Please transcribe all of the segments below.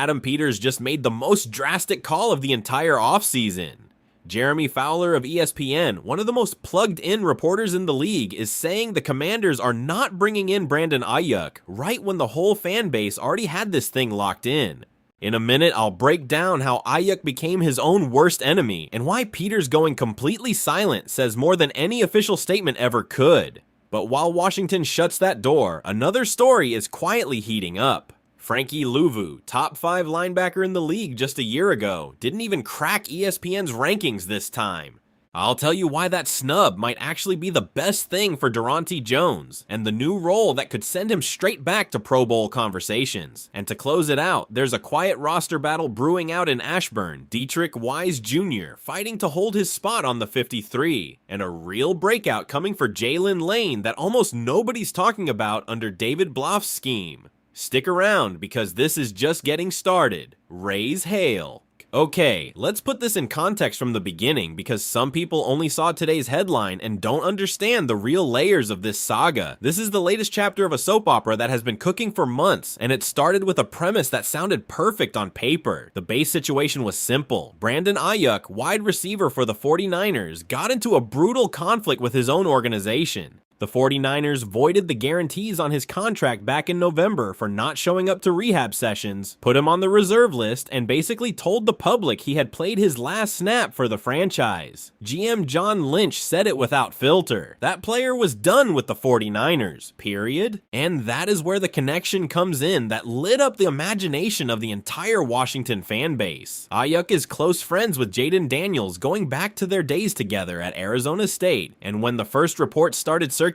Adam Peters just made the most drastic call of the entire offseason. Jeremy Fowler of ESPN, one of the most plugged-in reporters in the league, is saying the Commanders are not bringing in Brandon Ayuk right when the whole fan base already had this thing locked in. In a minute, I'll break down how Ayuk became his own worst enemy and why Peters going completely silent says more than any official statement ever could. But while Washington shuts that door, another story is quietly heating up. Frankie Louvu, top 5 linebacker in the league just a year ago, didn't even crack ESPN's rankings this time. I'll tell you why that snub might actually be the best thing for Durante Jones, and the new role that could send him straight back to Pro Bowl conversations. And to close it out, there's a quiet roster battle brewing out in Ashburn, Dietrich Wise Jr. fighting to hold his spot on the 53, and a real breakout coming for Jalen Lane that almost nobody's talking about under David Bloff's scheme. Stick around, because this is just getting started. Raise hail. Okay, let's put this in context from the beginning, because some people only saw today's headline and don't understand the real layers of this saga. This is the latest chapter of a soap opera that has been cooking for months, and it started with a premise that sounded perfect on paper. The base situation was simple. Brandon Ayuk, wide receiver for the 49ers, got into a brutal conflict with his own organization. The 49ers voided the guarantees on his contract back in November for not showing up to rehab sessions, put him on the reserve list, and basically told the public he had played his last snap for the franchise. GM John Lynch said it without filter. That player was done with the 49ers, period. And that is where the connection comes in that lit up the imagination of the entire Washington fan base. Ayuk is close friends with Jaden Daniels going back to their days together at Arizona State, and when the first reports started circulating,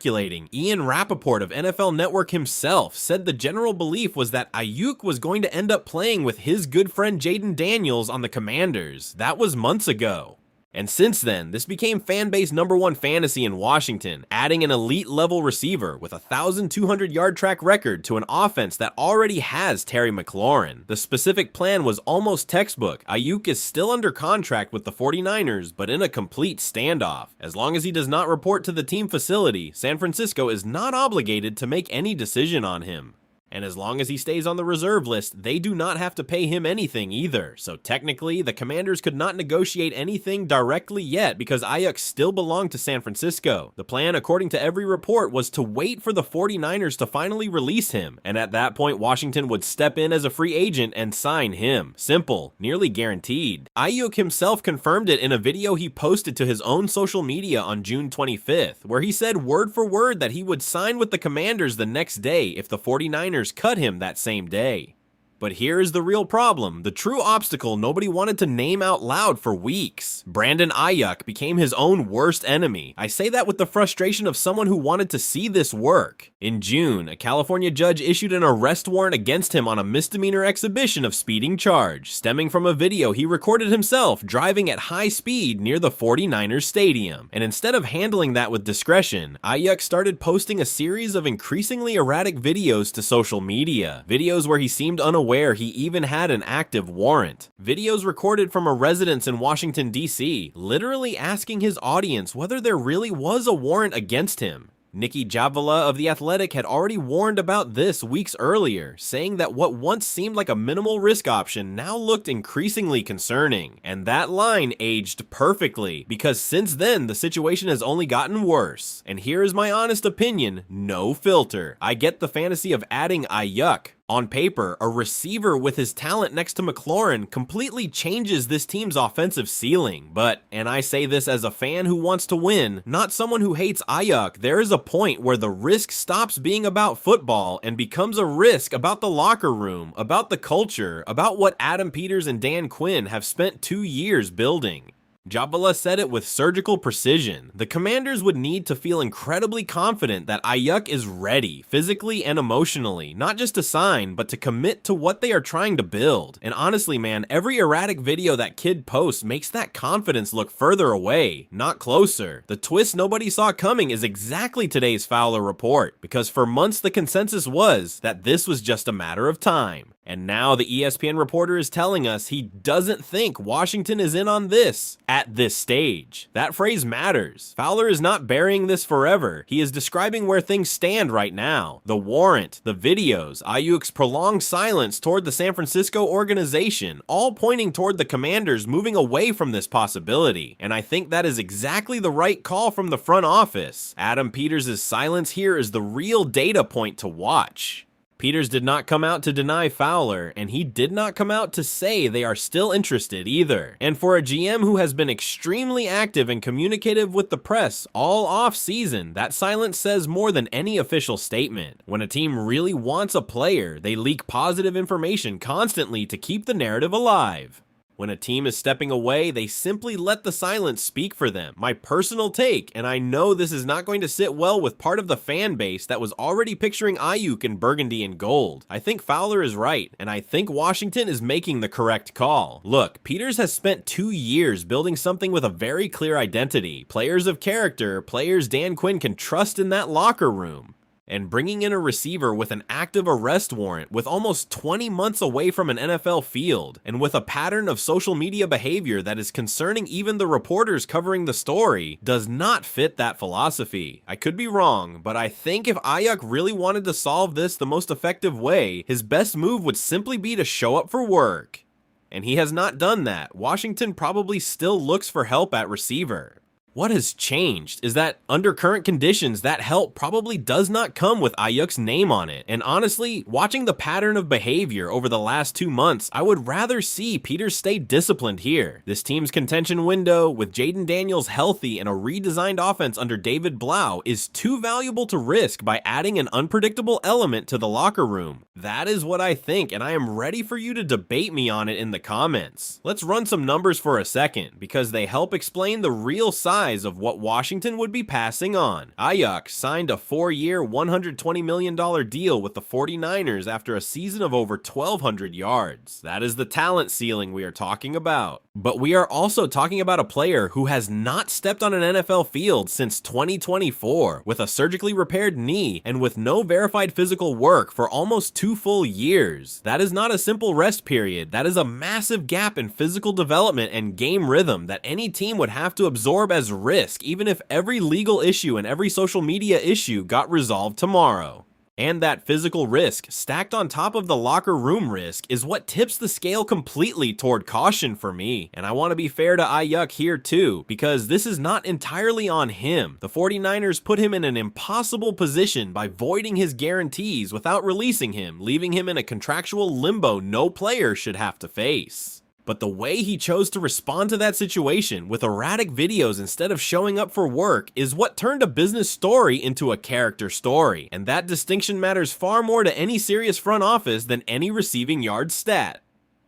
Ian Rappaport of NFL Network himself said the general belief was that Ayuk was going to end up playing with his good friend Jaden Daniels on the Commanders. That was months ago. And since then, this became fanbase #1 fantasy in Washington, adding an elite-level receiver with a 1,200-yard track record to an offense that already has Terry McLaurin. The specific plan was almost textbook. Ayuk is still under contract with the 49ers, but in a complete standoff. As long as he does not report to the team facility, San Francisco is not obligated to make any decision on him. And as long as he stays on the reserve list, they do not have to pay him anything either. So technically, the Commanders could not negotiate anything directly yet because Ayuk still belonged to San Francisco. The plan, according to every report, was to wait for the 49ers to finally release him. And at that point, Washington would step in as a free agent and sign him. Simple, nearly guaranteed. Ayuk himself confirmed it in a video he posted to his own social media on June 25th, where he said word for word that he would sign with the Commanders the next day if the 49ers cut him that same day. But here is the real problem, the true obstacle nobody wanted to name out loud for weeks. Brandon Ayuk became his own worst enemy. I say that with the frustration of someone who wanted to see this work. In June, a California judge issued an arrest warrant against him on a misdemeanor exhibition of speeding charge, stemming from a video he recorded himself driving at high speed near the 49ers stadium. And instead of handling that with discretion, Ayuk started posting a series of increasingly erratic videos to social media. Videos where he seemed unaware he even had an active warrant. Videos recorded from a residence in Washington, D.C., literally asking his audience whether there really was a warrant against him. Nikki Javala of The Athletic had already warned about this weeks earlier, saying that what once seemed like a minimal risk option now looked increasingly concerning. And that line aged perfectly, because since then the situation has only gotten worse. And here is my honest opinion, no filter. I get the fantasy of adding Ayuk. On paper, a receiver with his talent next to McLaurin completely changes this team's offensive ceiling. But, and I say this as a fan who wants to win, not someone who hates Ayuk, there is a point where the risk stops being about football and becomes a risk about the locker room, about the culture, about what Adam Peters and Dan Quinn have spent 2 years building. Javala said it with surgical precision. The Commanders would need to feel incredibly confident that Ayuk is ready, physically and emotionally, not just to sign, but to commit to what they are trying to build. And honestly, man, every erratic video that kid posts makes that confidence look further away, not closer. The twist nobody saw coming is exactly today's Fowler report, because for months the consensus was that this was just a matter of time. And now the ESPN reporter is telling us he doesn't think Washington is in on this at this stage. That phrase matters. Fowler is not burying this forever. He is describing where things stand right now. The warrant, the videos, Ayuk's prolonged silence toward the San Francisco organization, all pointing toward the Commanders moving away from this possibility. And I think that is exactly the right call from the front office. Adam Peters' silence here is the real data point to watch. Peters did not come out to deny Fowler, and he did not come out to say they are still interested either. And for a GM who has been extremely active and communicative with the press all off-season, that silence says more than any official statement. When a team really wants a player, they leak positive information constantly to keep the narrative alive. When a team is stepping away, they simply let the silence speak for them. My personal take, and I know this is not going to sit well with part of the fan base that was already picturing Ayuk in burgundy and gold. I think Fowler is right, and I think Washington is making the correct call. Look, Peters has spent 2 years building something with a very clear identity. Players of character, players Dan Quinn can trust in that locker room. And bringing in a receiver with an active arrest warrant, with almost 20 months away from an NFL field, and with a pattern of social media behavior that is concerning even the reporters covering the story, does not fit that philosophy. I could be wrong, but I think if Ayuk really wanted to solve this the most effective way, his best move would simply be to show up for work. And he has not done that. Washington probably still looks for help at receiver. What has changed is that under current conditions, that help probably does not come with Ayuk's name on it. And honestly, watching the pattern of behavior over the last 2 months, I would rather see Peters stay disciplined here. This team's contention window, with Jaden Daniels healthy and a redesigned offense under David Blau, is too valuable to risk by adding an unpredictable element to the locker room. That is what I think, and I am ready for you to debate me on it in the comments. Let's run some numbers for a second, because they help explain the real size of what Washington would be passing on. Ayuk signed a 4-year, $120 million deal with the 49ers after a season of over 1,200 yards. That is the talent ceiling we are talking about. But we are also talking about a player who has not stepped on an NFL field since 2024, with a surgically repaired knee and with no verified physical work for almost 2 full years. That is not a simple rest period. That is a massive gap in physical development and game rhythm that any team would have to absorb as risk, even if every legal issue and every social media issue got resolved tomorrow. And that physical risk, stacked on top of the locker room risk, is what tips the scale completely toward caution for me. And I want to be fair to Ayuk here too, because this is not entirely on him. The 49ers put him in an impossible position by voiding his guarantees without releasing him, leaving him in a contractual limbo no player should have to face. But the way he chose to respond to that situation with erratic videos instead of showing up for work is what turned a business story into a character story. And that distinction matters far more to any serious front office than any receiving yard stat.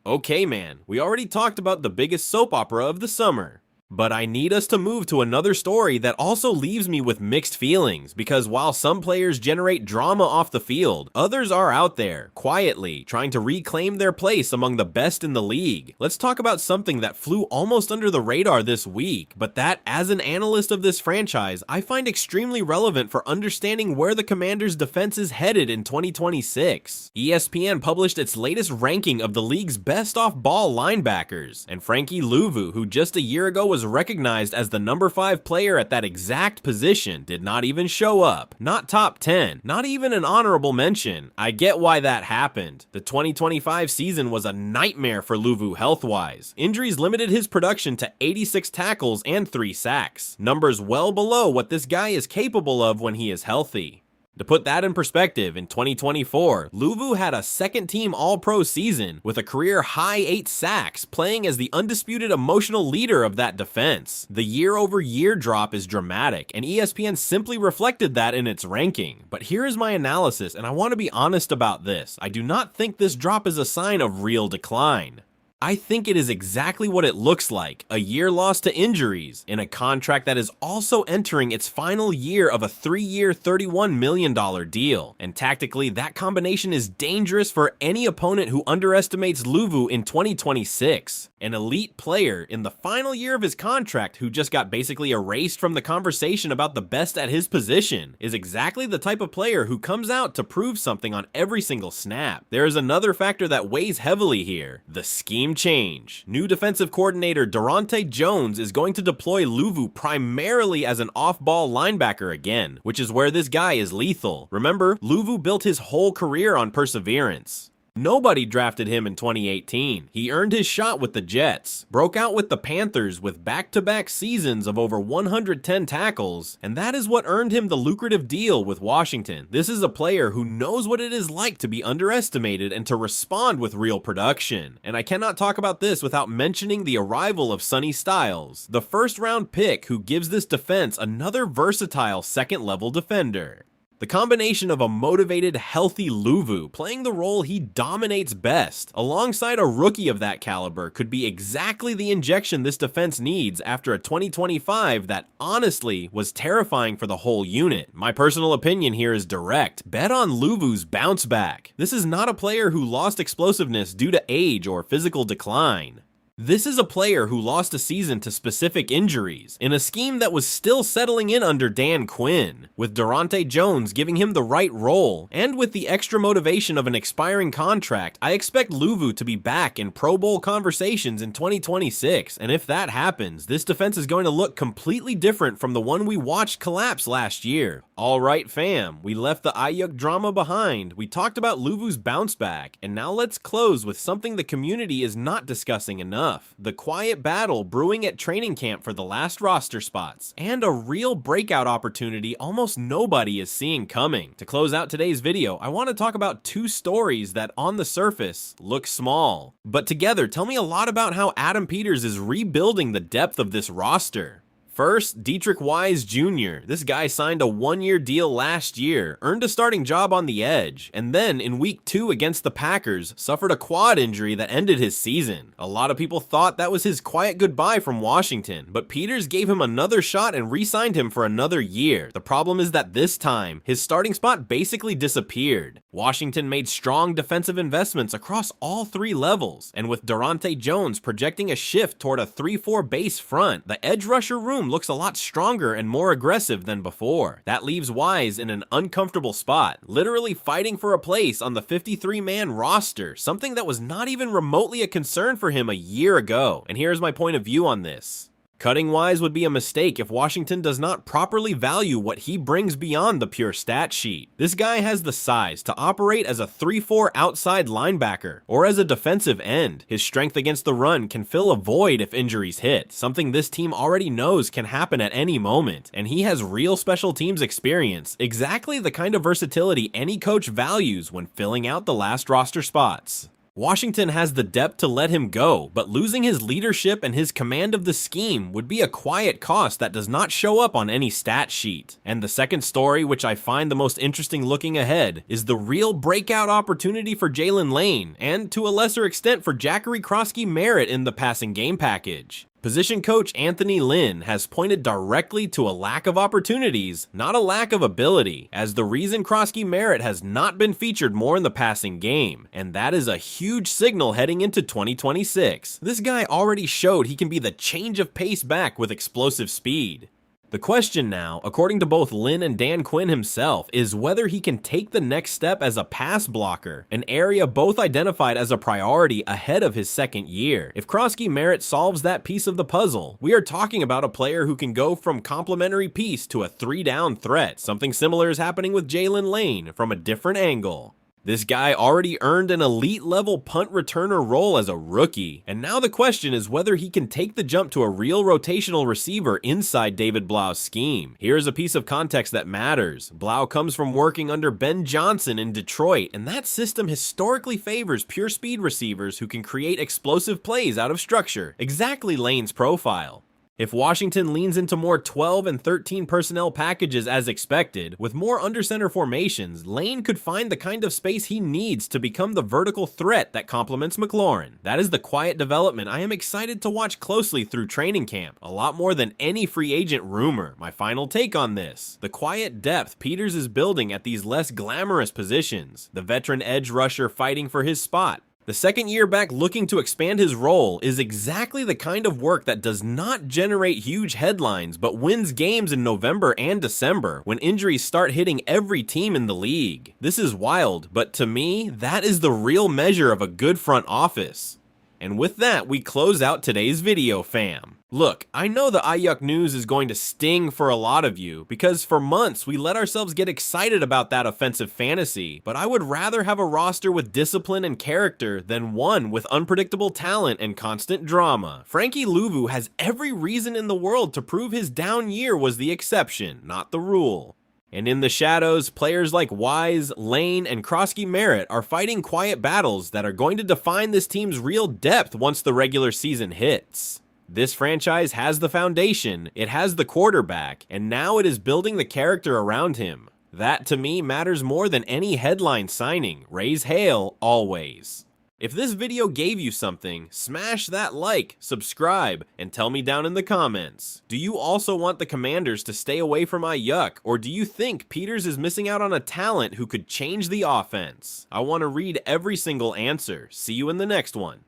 Okay man, we already talked about the biggest soap opera of the summer. But I need us to move to another story that also leaves me with mixed feelings, because while some players generate drama off the field, others are out there, quietly, trying to reclaim their place among the best in the league. Let's talk about something that flew almost under the radar this week, but that, as an analyst of this franchise, I find extremely relevant for understanding where the Commanders' defense is headed in 2026. ESPN published its latest ranking of the league's best off-ball linebackers, and Frankie Louvu, who just a year ago was recognized as the number 5 player at that exact position, did not even show up. Not top 10, not even an honorable mention. I get why that happened. The 2025 season was a nightmare for Louvu health-wise. Injuries limited his production to 86 tackles and 3 sacks. Numbers well below what this guy is capable of when he is healthy. To put that in perspective, in 2024, Louvu had a second-team All-Pro season with a career-high 8 sacks, playing as the undisputed emotional leader of that defense. The year-over-year drop is dramatic, and ESPN simply reflected that in its ranking. But here is my analysis, and I want to be honest about this. I do not think this drop is a sign of real decline. I think it is exactly what it looks like, a year lost to injuries, in a contract that is also entering its final year of a 3-year, $31 million deal. And tactically, that combination is dangerous for any opponent who underestimates Luvu in 2026. An elite player in the final year of his contract who just got basically erased from the conversation about the best at his position is exactly the type of player who comes out to prove something on every single snap. There is another factor that weighs heavily here, the scheme change. New defensive coordinator Durante Jones is going to deploy Luvu primarily as an off-ball linebacker again, which is where this guy is lethal. Remember, Luvu built his whole career on perseverance. Nobody drafted him in 2018. He earned his shot with the Jets, broke out with the Panthers with back-to-back seasons of over 110 tackles, and that is what earned him the lucrative deal with Washington. This is a player who knows what it is like to be underestimated and to respond with real production. And I cannot talk about this without mentioning the arrival of Sonny Styles, the first-round pick who gives this defense another versatile second-level defender. The combination of a motivated, healthy Luvu playing the role he dominates best, alongside a rookie of that caliber, could be exactly the injection this defense needs after a 2025 that honestly was terrifying for the whole unit. My personal opinion here is direct. Bet on Luvu's bounce back. This is not a player who lost explosiveness due to age or physical decline. This is a player who lost a season to specific injuries, in a scheme that was still settling in under Dan Quinn, with Durante Jones giving him the right role, and with the extra motivation of an expiring contract. I expect Luvu to be back in Pro Bowl conversations in 2026, and if that happens, this defense is going to look completely different from the one we watched collapse last year. Alright fam, we left the Ayuk drama behind, we talked about Luvu's bounce back, and now let's close with something the community is not discussing enough. The quiet battle brewing at training camp for the last roster spots, and a real breakout opportunity almost nobody is seeing coming. To close out today's video, I want to talk about two stories that on the surface look small, but together tell me a lot about how Adam Peters is rebuilding the depth of this roster. First, Dietrich Wise Jr. This guy signed a 1-year deal last year, earned a starting job on the edge, and then in week 2 against the Packers, suffered a quad injury that ended his season. A lot of people thought that was his quiet goodbye from Washington, but Peters gave him another shot and re-signed him for another year. The problem is that this time, his starting spot basically disappeared. Washington made strong defensive investments across all 3 levels, and with Durante Jones projecting a shift toward a 3-4 base front, the edge rusher room looks a lot stronger and more aggressive than before. That leaves Wise in an uncomfortable spot, literally fighting for a place on the 53-man roster, something that was not even remotely a concern for him a year ago. And here's my point of view on this. Cutting Wise would be a mistake if Washington does not properly value what he brings beyond the pure stat sheet. This guy has the size to operate as a 3-4 outside linebacker or as a defensive end. His strength against the run can fill a void if injuries hit, something this team already knows can happen at any moment, and he has real special teams experience, exactly the kind of versatility any coach values when filling out the last roster spots. Washington has the depth to let him go, but losing his leadership and his command of the scheme would be a quiet cost that does not show up on any stat sheet. And the second story, which I find the most interesting looking ahead, is the real breakout opportunity for Jalen Lane, and to a lesser extent for Jackery Kroski-Merritt in the passing game package. Position coach Anthony Lynn has pointed directly to a lack of opportunities, not a lack of ability, as the reason Kroski-Merritt has not been featured more in the passing game, and that is a huge signal heading into 2026. This guy already showed he can be the change of pace back with explosive speed. The question now, according to both Lynn and Dan Quinn himself, is whether he can take the next step as a pass blocker, an area both identified as a priority ahead of his second year. If Kroski-Merritt solves that piece of the puzzle, we are talking about a player who can go from complementary piece to a 3-down threat. Something similar is happening with Jalen Lane from a different angle. This guy already earned an elite-level punt returner role as a rookie, and now the question is whether he can take the jump to a real rotational receiver inside David Blau's scheme. Here's a piece of context that matters. Blau comes from working under Ben Johnson in Detroit, and that system historically favors pure speed receivers who can create explosive plays out of structure, exactly Lane's profile. If Washington leans into more 12 and 13 personnel packages as expected, with more under-center formations, Lane could find the kind of space he needs to become the vertical threat that complements McLaurin. That is the quiet development I am excited to watch closely through training camp, a lot more than any free agent rumor. My final take on this: the quiet depth Peters is building at these less glamorous positions, the veteran edge rusher fighting for his spot. The second year back looking to expand his role is exactly the kind of work that does not generate huge headlines but wins games in November and December when injuries start hitting every team in the league. This is wild, but to me, that is the real measure of a good front office. And with that, we close out today's video, fam. Look, I know the Ayuk news is going to sting for a lot of you, because for months we let ourselves get excited about that offensive fantasy, but I would rather have a roster with discipline and character than one with unpredictable talent and constant drama. Frankie Louvu has every reason in the world to prove his down year was the exception, not the rule. And in the shadows, players like Wise, Lane, and Krosky Merritt are fighting quiet battles that are going to define this team's real depth once the regular season hits. This franchise has the foundation, it has the quarterback, and now it is building the character around him. That, to me, matters more than any headline signing. Raise hail, always. If this video gave you something, smash that like, subscribe, and tell me down in the comments. Do you also want the Commanders to stay away from Ayuk, or do you think Peters is missing out on a talent who could change the offense? I want to read every single answer. See you in the next one.